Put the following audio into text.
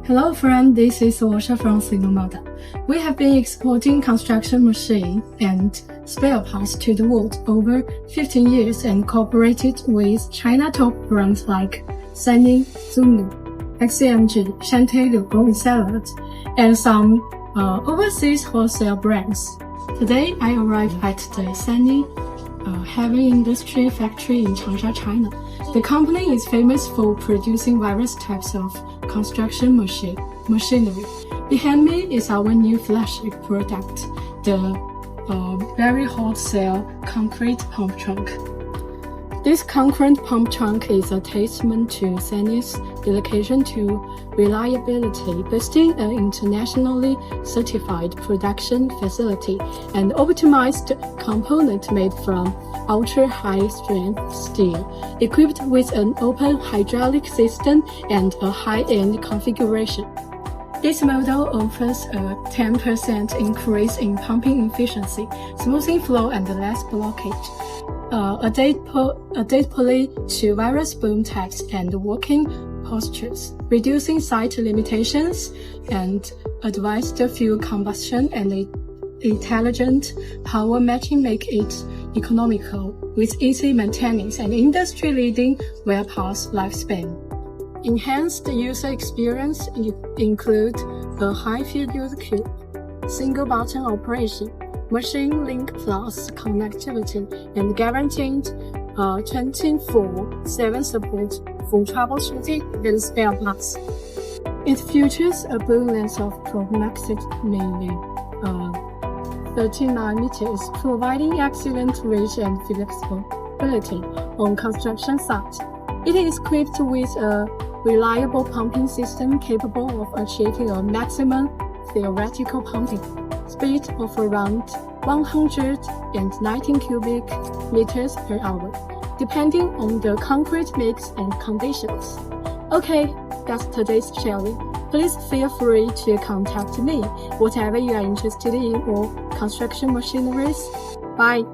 Hello friend, this is Ausha from SINOMADA. We have been exporting construction machine and spare parts to the world over 15 years and cooperated with China top brands like SANY, ZOOMLION, XCMG, resellers, and some overseas wholesale brands. Today I arrived at the SANY heavy industry factory in Changsha, China. The company is famous for producing various types of construction machinery. Behind me is our new flagship product, the very wholesale concrete pump trunk. This concrete pump trunk is a testament to SANY's dedication to reliability, boasting an internationally certified production facility and optimized component made from ultra-high-strength steel, equipped with an open hydraulic system and a high-end configuration. This model offers a 10% increase in pumping efficiency, smoothing flow, and less blockage. Adaptability to various boom types and working postures, reducing site limitations, and advanced fuel combustion and intelligent power matching make it economical with easy maintenance and industry-leading wear path lifespan. Enhanced user experience include a high-field cube, single-button operation, MachineLink Plus connectivity, and guaranteed 24/7 support for troubleshooting and spare parts. It features a boom length of approximately 39 m, providing excellent reach and flexibility on construction sites. It is equipped with a reliable pumping system capable of achieving a maximum theoretical pumping speed of around 119 cubic meters per hour, depending on the concrete mix and conditions. Okay, that's today's sharing. Please feel free to contact me, whatever you are interested in or construction machineries. Bye!